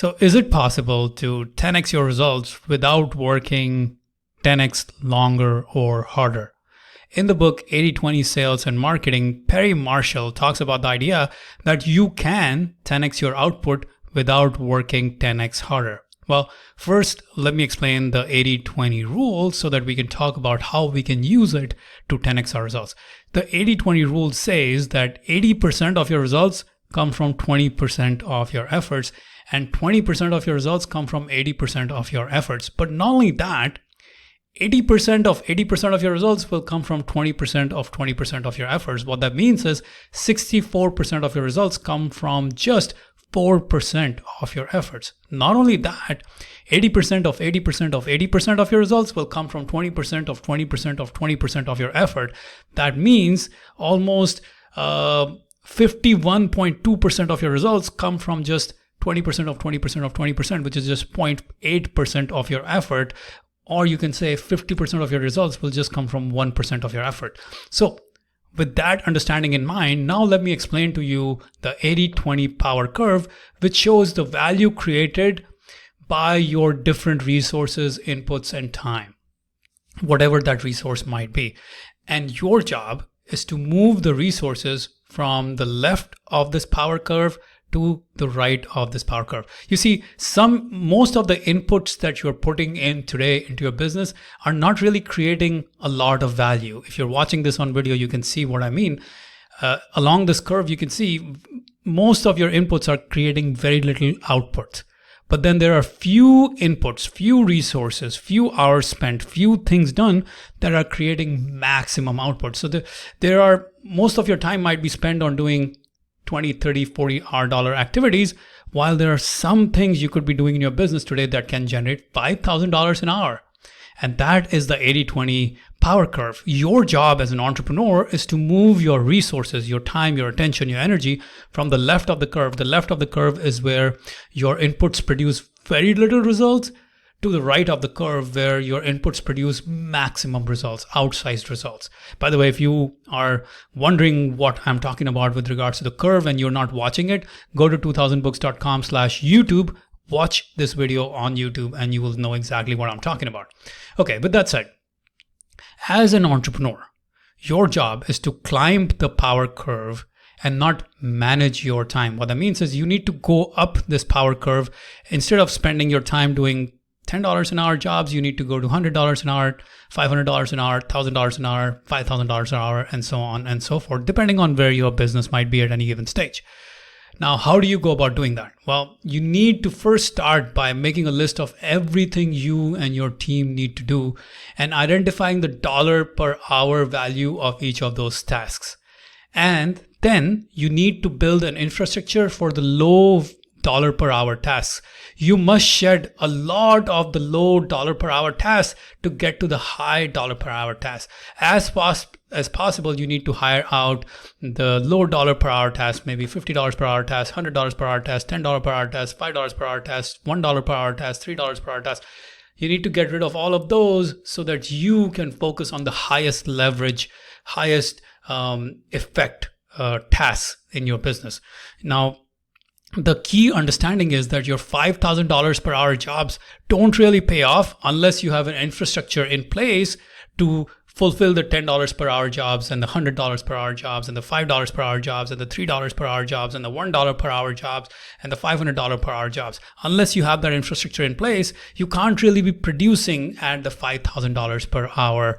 So is it possible to 10x your results without working 10x longer or harder? In the book 80/20 Sales and Marketing, Perry Marshall talks about the idea that you can 10x your output without working 10x harder. Well, first, let me explain the 80/20 rule so that we can talk about how we can use it to 10x our results. The 80/20 rule says that 80% of your results come from 20% of your efforts, and 20% of your results come from 80% of your efforts. But not only that, 80% of 80% of your results will come from 20% of 20% of your efforts. What that means is 64% of your results come from just 4% of your efforts. Not only that, 80% of 80% of 80% of your results will come from 20% of 20% of 20% of your effort. That means almost 51.2% of your results come from just 20% of 20% of 20%, which is just 0.8% of your effort. Or you can say 50% of your results will just come from 1% of your effort. So with that understanding in mind, now let me explain to you the 80/20 power curve, which shows the value created by your different resources, inputs, and time, whatever that resource might be. And your job is to move the resources from the left of this power curve to the right of this power curve. You see, most of the inputs that you're putting in today into your business are not really creating a lot of value. If you're watching this on video, you can see what I mean. Along this curve, you can see most of your inputs are creating very little output. But then there are few inputs, few resources, few hours spent, few things done that are creating maximum output. So there are, most of your time might be spent on doing 20, 30, 40 dollar activities, while there are some things you could be doing in your business today that can generate $5,000 an hour. And that is the 80/20 power curve. Your job as an entrepreneur is to move your resources, your time, your attention, your energy from the left of the curve. The left of the curve is where your inputs produce very little results, to the right of the curve where your inputs produce maximum results, outsized results. By the way, if you are wondering what I'm talking about with regards to the curve and you're not watching it, go to 2000books.com/YouTube, watch this video on YouTube, and you will know exactly what I'm talking about. Okay, with that said, as an entrepreneur, your job is to climb the power curve and not manage your time. What that means is you need to go up this power curve. Instead of spending your time doing $10 an hour jobs, you need to go to $100 an hour, $500 an hour, $1,000 an hour, $5,000 an hour, and so on and so forth, depending on where your business might be at any given stage. Now, how do you go about doing that? Well, you need to first start by making a list of everything you and your team need to do and identifying the dollar per hour value of each of those tasks. And then you need to build an infrastructure for the low dollar per hour tasks. You must shed a lot of the low dollar per hour tasks to get to the high dollar per hour tasks. As possible, you need to hire out the low dollar per hour tasks, maybe $50 per hour tasks, $100 per hour tasks, $10 per hour tasks, $5 per hour tasks, $1 per hour tasks, $3 per hour tasks. You need to get rid of all of those so that you can focus on the highest leverage, highest effect tasks in your business. Now, the key understanding is that your $5,000 per hour jobs don't really pay off unless you have an infrastructure in place to fulfill the $10 per hour jobs and the $100 per hour jobs and the $5 per hour jobs and the $3 per hour jobs and the $1 per hour jobs and the $500 per hour jobs. Unless you have that infrastructure in place, you can't really be producing at the $5,000 per hour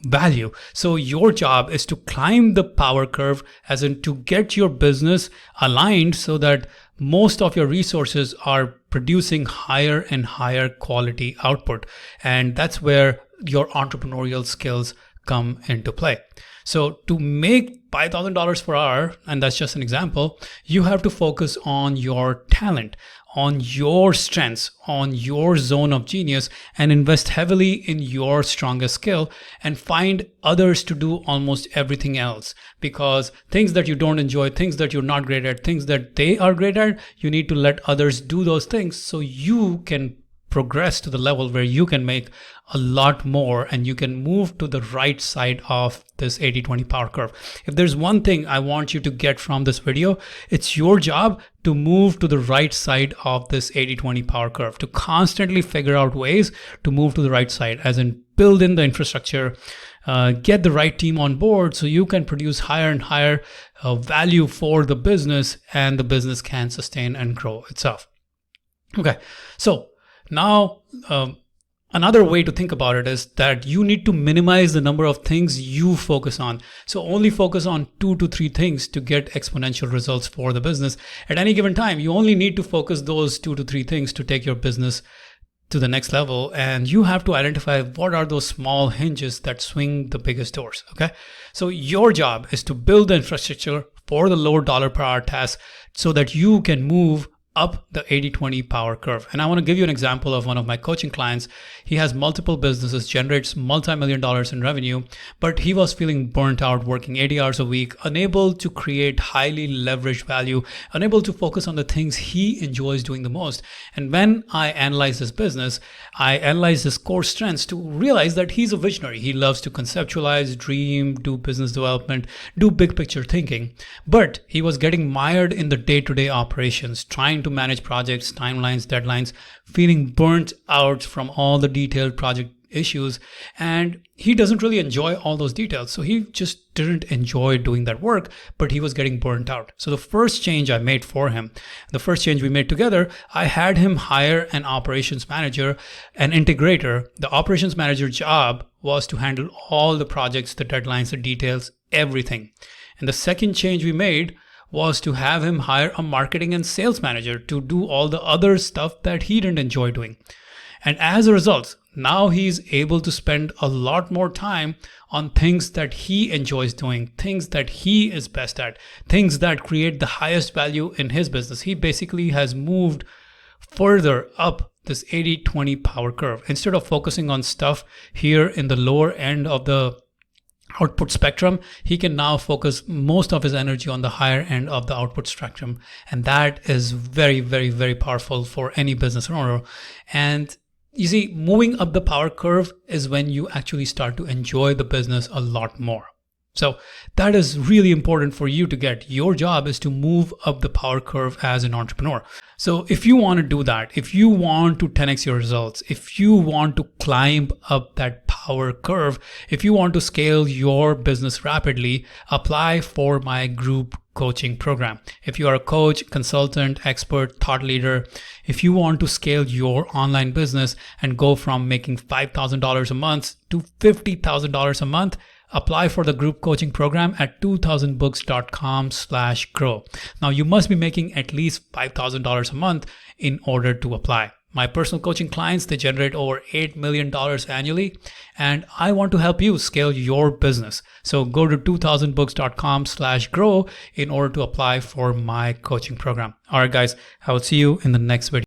value. So your job is to climb the power curve, as in to get your business aligned so that most of your resources are producing higher and higher quality output. And that's where your entrepreneurial skills come into play. So to make $5,000 per hour, and that's just an example, you have to focus on your talent, on your strengths, on your zone of genius, and invest heavily in your strongest skill and find others to do almost everything else. Because things that you don't enjoy, things that you're not great at, things that they are great at, you need to let others do those things so you can progress to the level where you can make a lot more and you can move to the right side of this 80-20 power curve. If there's one thing I want you to get from this video, it's your job to move to the right side of this 80-20 power curve, to constantly figure out ways to move to the right side, as in build in the infrastructure, get the right team on board so you can produce higher and higher value for the business, and the business can sustain and grow itself. Okay, so now another way to think about it is that you need to minimize the number of things you focus on. So only focus on 2 to 3 things to get exponential results for the business. At any given time, you only need to focus those 2 to 3 things to take your business to the next level, and you have to identify what are those small hinges that swing the biggest doors. Okay, so your job is to build the infrastructure for the lower dollar per hour tasks so that you can move up the 80-20 power curve. And I want to give you an example of one of my coaching clients. He has multiple businesses, generates multi-million dollars in revenue, but he was feeling burnt out, working 80 hours a week, unable to create highly leveraged value, unable to focus on the things he enjoys doing the most. And when I analyzed his business, I analyzed his core strengths to realize that he's a visionary. He loves to conceptualize, dream, do business development, do big picture thinking, but he was getting mired in the day-to-day operations, trying to manage projects, timelines, deadlines, feeling burnt out from all the detailed project issues. And he doesn't really enjoy all those details. So he just didn't enjoy doing that work, but he was getting burnt out. So the first change I made for him, the first change we made together, I had him hire an operations manager, an integrator. The operations manager job was to handle all the projects, the deadlines, the details, everything. And the second change we made was to have him hire a marketing and sales manager to do all the other stuff that he didn't enjoy doing. And as a result, now he's able to spend a lot more time on things that he enjoys doing, things that he is best at, things that create the highest value in his business. He basically has moved further up this 80-20 power curve. Instead of focusing on stuff here in the lower end of the output spectrum, he can now focus most of his energy on the higher end of the output spectrum. And that is very, very, very powerful for any business owner. And you see, moving up the power curve is when you actually start to enjoy the business a lot more. So that is really important for you to get. Your job is to move up the power curve as an entrepreneur. So if you want to do that, if you want to 10x your results, if you want to climb up that power curve, if you want to scale your business rapidly, apply for my group coaching program. If you are a coach, consultant, expert, thought leader, if you want to scale your online business and go from making $5,000 a month to $50,000 a month, apply for the group coaching program at 2000books.com/grow. Now you must be making at least $5,000 a month in order to apply. My personal coaching clients, they generate over $8 million annually, and I want to help you scale your business. So go to 2000books.com/grow in order to apply for my coaching program. All right, guys, I will see you in the next video.